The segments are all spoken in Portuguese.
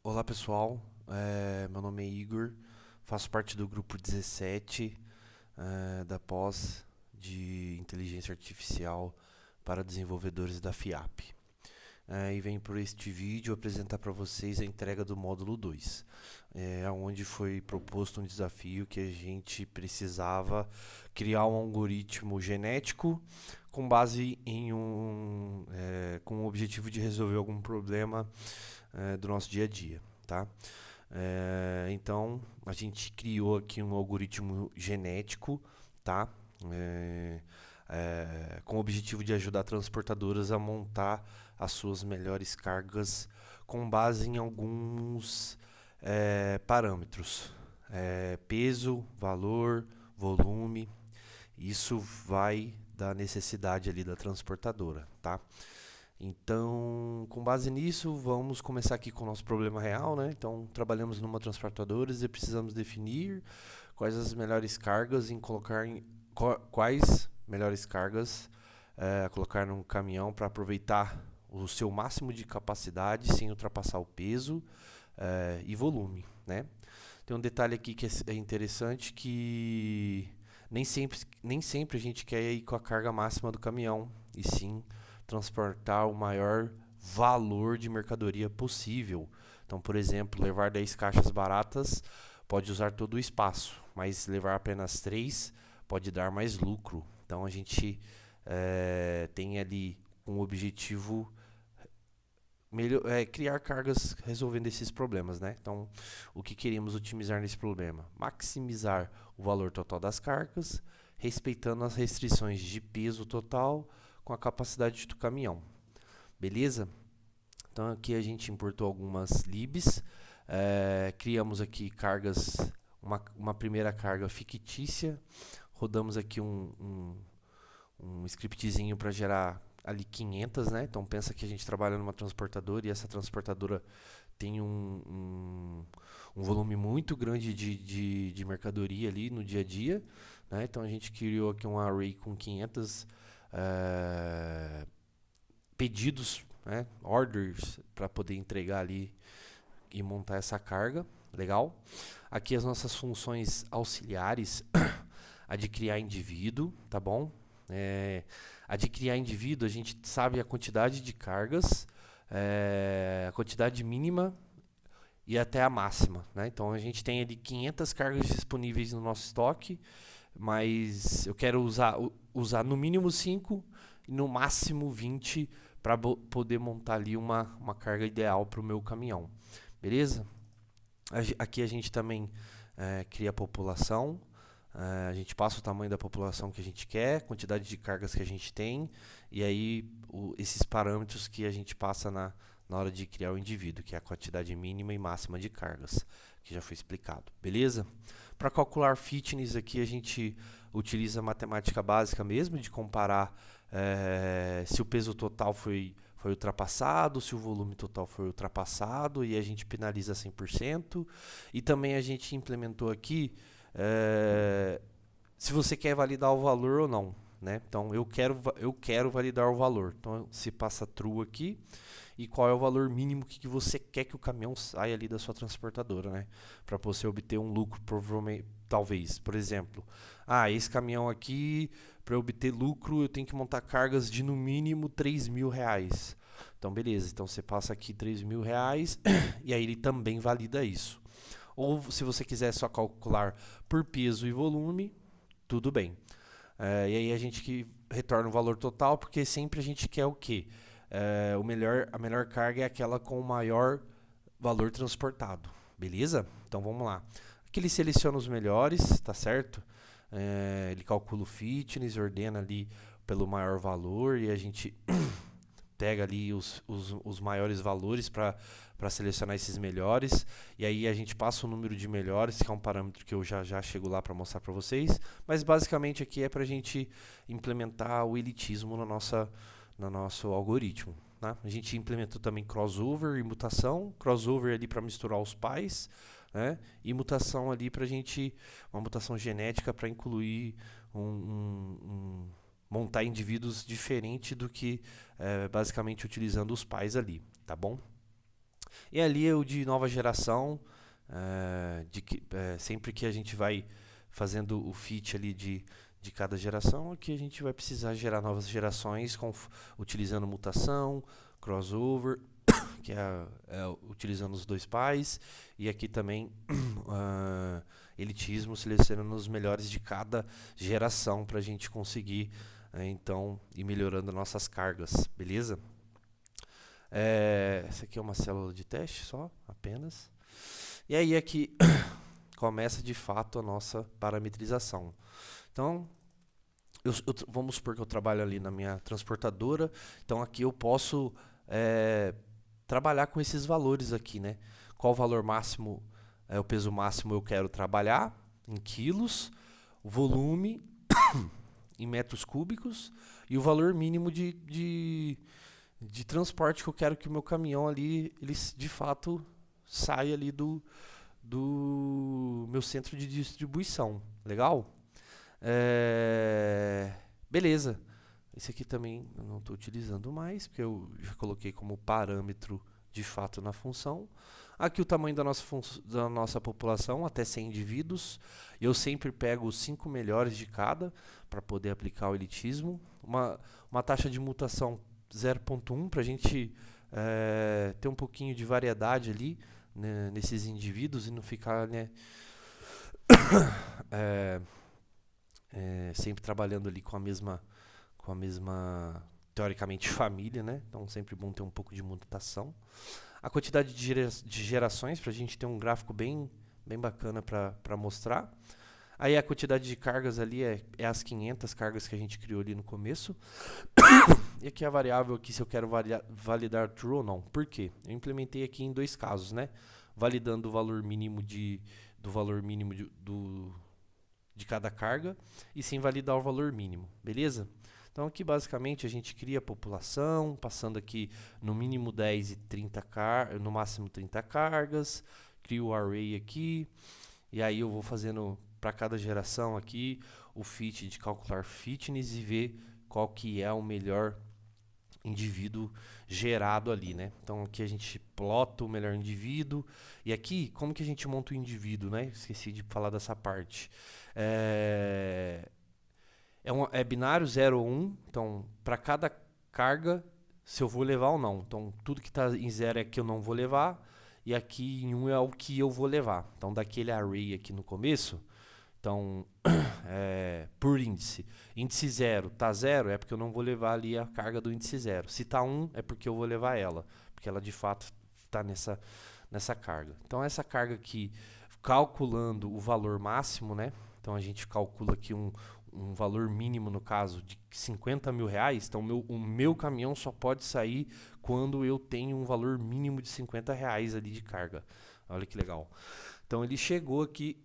Olá pessoal, meu nome é Igor, faço parte do grupo 17 da pós de Inteligência Artificial para desenvolvedores da FIAP. E venho por este vídeo apresentar para vocês a entrega do módulo 2, onde foi proposto um desafio que a gente precisava criar um algoritmo genético com base em com o objetivo de resolver algum problema do nosso dia a dia, tá? Então, a gente criou aqui um algoritmo genético, tá? Com o objetivo de ajudar transportadoras a montar as suas melhores cargas com base em alguns parâmetros. Peso, valor, volume. Isso vai da necessidade ali da transportadora, tá? Então, com base nisso, vamos começar aqui com o nosso problema real, né? Então, trabalhamos numa transportadora e precisamos definir quais as melhores cargas quais melhores cargas colocar num caminhão para aproveitar o seu máximo de capacidade sem ultrapassar o peso e volume, né? Tem um detalhe aqui que é interessante que nem sempre a gente quer ir com a carga máxima do caminhão, e sim transportar o maior valor de mercadoria possível. Então, por exemplo, levar 10 caixas baratas pode usar todo o espaço, mas levar apenas 3 pode dar mais lucro. Então, a gente tem ali um objetivo criar cargas resolvendo esses problemas, né? Então, o que queremos otimizar nesse problema? Maximizar o valor total das cargas, respeitando as restrições de peso total com a capacidade do caminhão. Beleza? Então, aqui a gente importou algumas libs, criamos aqui cargas, uma primeira carga fictícia, rodamos aqui um scriptzinho para gerar ali 500, né? Então pensa que a gente trabalha numa transportadora e essa transportadora tem um volume muito grande de mercadoria ali no dia a dia, né? Então a gente criou aqui um array com 500 pedidos, né? Orders para poder entregar ali e montar essa carga, legal? Aqui as nossas funções auxiliares, a de criar indivíduo, tá bom? A de criar indivíduo, a gente sabe a quantidade de cargas, a quantidade mínima e até a máxima, né? Então a gente tem ali 500 cargas disponíveis no nosso estoque, mas eu quero usar no mínimo 5 e no máximo 20 para poder montar ali uma carga ideal para o meu caminhão, beleza? Aqui a gente também cria a população, a gente passa o tamanho da população que a gente quer, quantidade de cargas que a gente tem, e aí esses parâmetros que a gente passa na hora de criar o indivíduo, que é a quantidade mínima e máxima de cargas, que já foi explicado, beleza? Para calcular fitness aqui a gente utiliza a matemática básica mesmo, de comparar se o peso total foi ultrapassado, se o volume total foi ultrapassado, e a gente penaliza 100%. E também a gente implementou aqui se você quer validar o valor ou não, né? Então eu quero validar o valor. Então se passa true aqui e qual é o valor mínimo que você quer que o caminhão saia ali da sua transportadora, né? Para você obter um lucro, provavelmente, talvez, por exemplo, esse caminhão aqui, para obter lucro, eu tenho que montar cargas de no mínimo R$ 3.000. Então beleza, então você passa aqui R$ 3.000 e aí ele também valida isso. Ou se você quiser só calcular por peso e volume, tudo bem. E aí a gente que retorna o valor total, porque sempre a gente quer o quê? A melhor carga é aquela com o maior valor transportado, beleza? Então vamos lá. Aqui ele seleciona os melhores, tá certo? Ele calcula o fitness, ordena ali pelo maior valor e a gente pega ali os maiores valores para selecionar esses melhores, e aí a gente passa o número de melhores, que é um parâmetro que eu já chego lá para mostrar para vocês, mas basicamente aqui é para a gente implementar o elitismo no nosso algoritmo. Tá? A gente implementou também crossover e mutação, crossover ali para misturar os pais, né? E mutação ali para a gente, uma mutação genética para incluir montar indivíduos diferente do que basicamente utilizando os pais ali, tá bom? E ali é o de nova geração, sempre que a gente vai fazendo o fit ali de cada geração, aqui a gente vai precisar gerar novas gerações utilizando mutação, crossover, que utilizando os dois pais, e aqui também elitismo, selecionando os melhores de cada geração para a gente conseguir então ir melhorando nossas cargas, beleza? Essa aqui é uma célula de teste só, apenas. E aí aqui começa de fato a nossa parametrização. Então, vamos supor que eu trabalho ali na minha transportadora, então aqui eu posso trabalhar com esses valores aqui, né? Qual o valor máximo, o peso máximo eu quero trabalhar em quilos, o volume em metros cúbicos e o valor mínimo de transporte que eu quero que o meu caminhão ali, ele de fato saia ali do meu centro de distribuição. Legal? Beleza. Esse aqui também eu não estou utilizando mais, porque eu já coloquei como parâmetro de fato na função. Aqui o tamanho da nossa população, até 100 indivíduos. Eu sempre pego os 5 melhores de cada para poder aplicar o elitismo. Uma taxa de mutação 0.1 para a gente ter um pouquinho de variedade ali, né, nesses indivíduos e não ficar, né, sempre trabalhando ali com a mesma teoricamente família, né? Então sempre bom ter um pouco de mutação. A quantidade de gerações para a gente ter um gráfico bem bacana para mostrar. Aí a quantidade de cargas ali é as 500 cargas que a gente criou ali no começo. E aqui a variável aqui se eu quero validar true ou não. Por quê? Eu implementei aqui em 2 casos, né? Validando o valor mínimo de cada carga e sem validar o valor mínimo, beleza? Então aqui basicamente a gente cria a população, passando aqui no mínimo 10 e 30 no máximo 30 cargas, crio o array aqui, e aí eu vou fazendo para cada geração aqui o fit de calcular fitness e ver qual que é o melhor indivíduo gerado ali, né? Então aqui a gente plota o melhor indivíduo. E aqui, como que a gente monta o indivíduo, né? Esqueci de falar dessa parte. É binário 0 ou 1. Então, para cada carga, se eu vou levar ou não. Então, tudo que está em 0 é que eu não vou levar. E aqui em 1 é o que eu vou levar. Então, daquele array aqui no começo, então, por índice. Índice 0, tá 0 é porque eu não vou levar ali a carga do índice 0. Se tá 1 é porque eu vou levar ela, porque ela de fato está nessa carga. Então essa carga aqui, calculando o valor máximo, né? Então a gente calcula aqui um valor mínimo, no caso, de 50 mil reais. Então o meu caminhão só pode sair quando eu tenho um valor mínimo de 50 reais ali de carga. Olha que legal. Então ele chegou aqui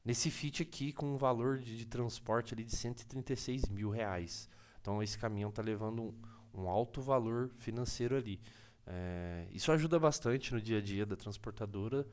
nesse fit aqui com um valor de transporte ali de 136 mil reais. Então esse caminhão está levando um alto valor financeiro ali. Isso ajuda bastante no dia a dia da transportadora,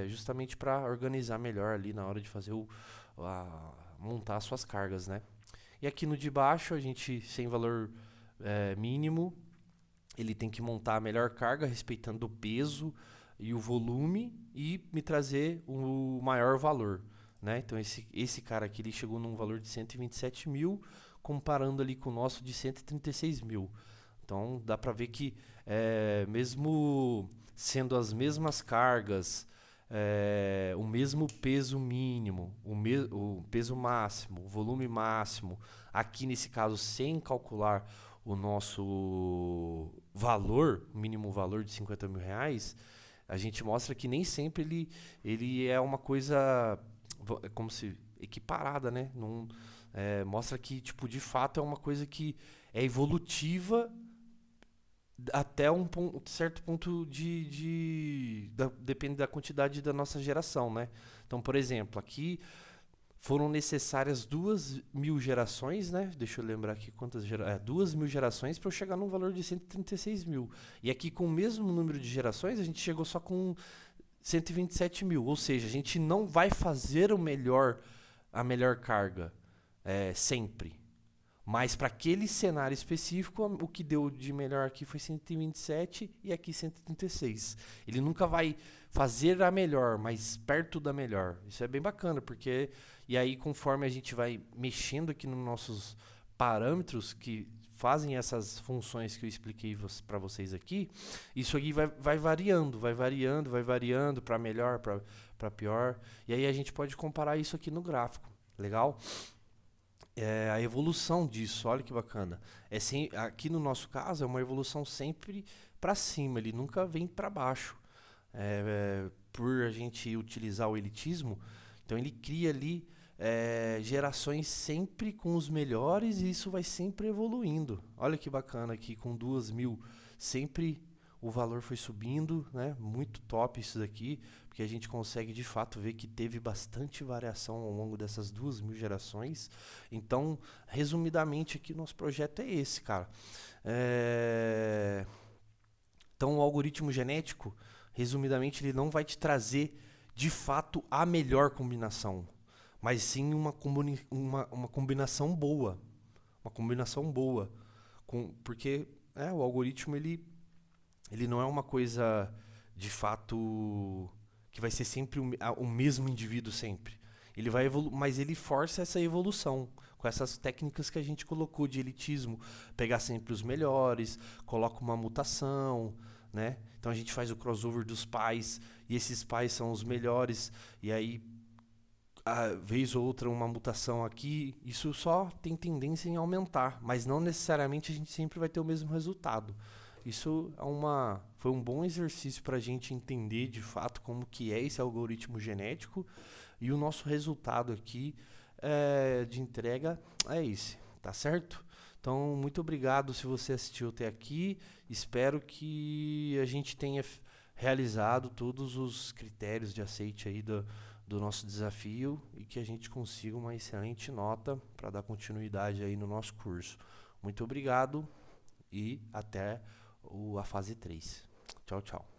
justamente para organizar melhor ali na hora de fazer montar as suas cargas, né? E aqui no de baixo a gente, sem valor mínimo, ele tem que montar a melhor carga respeitando o peso e o volume e me trazer o maior valor, né? Então esse cara aqui ele chegou num valor de 127 mil, comparando ali com o nosso de 136 mil. Então dá para ver que mesmo sendo as mesmas cargas, o mesmo peso mínimo, o peso máximo, o volume máximo, aqui nesse caso sem calcular o nosso valor, mínimo valor de 50 mil reais, a gente mostra que nem sempre ele é uma coisa como se equiparada, né? Mostra que tipo de fato é uma coisa que é evolutiva até um certo ponto depende da quantidade da nossa geração, né? Então, por exemplo, aqui foram necessárias 2.000 gerações, né? Deixa eu lembrar aqui quantas 2.000 gerações para eu chegar num valor de 136 mil. E aqui com o mesmo número de gerações, a gente chegou só com 127 mil. Ou seja, a gente não vai fazer a melhor carga sempre. Mas para aquele cenário específico, o que deu de melhor aqui foi 127 e aqui 136. Ele nunca vai fazer a melhor, mas perto da melhor. Isso é bem bacana, porque e aí conforme a gente vai mexendo aqui nos nossos parâmetros que fazem essas funções que eu expliquei para vocês aqui, isso aqui vai variando para melhor, para pior. E aí a gente pode comparar isso aqui no gráfico. Legal? A evolução disso, olha que bacana. Aqui no nosso caso é uma evolução sempre para cima, ele nunca vem para baixo. Por a gente utilizar o elitismo, então ele cria ali gerações sempre com os melhores e isso vai sempre evoluindo. Olha que bacana aqui com 2000, sempre o valor foi subindo, né? Muito top isso daqui, porque a gente consegue de fato ver que teve bastante variação ao longo dessas 2000 gerações. Então, resumidamente aqui, nosso projeto é esse, cara. Então, o algoritmo genético, resumidamente, ele não vai te trazer de fato a melhor combinação, mas sim uma combinação boa. Uma combinação boa. Porque o algoritmo ele não é uma coisa de fato que vai ser sempre o mesmo indivíduo sempre. Ele vai mas ele força essa evolução com essas técnicas que a gente colocou de elitismo, pegar sempre os melhores, coloca uma mutação, né? Então a gente faz o crossover dos pais e esses pais são os melhores e aí vez ou outra uma mutação aqui, isso só tem tendência em aumentar, mas não necessariamente a gente sempre vai ter o mesmo resultado. Isso foi um bom exercício para a gente entender de fato como que é esse algoritmo genético e o nosso resultado aqui de entrega é esse, tá certo? Então, muito obrigado se você assistiu até aqui. Espero que a gente tenha realizado todos os critérios de aceite aí do nosso desafio e que a gente consiga uma excelente nota para dar continuidade aí no nosso curso. Muito obrigado e até a fase 3. Tchau, tchau.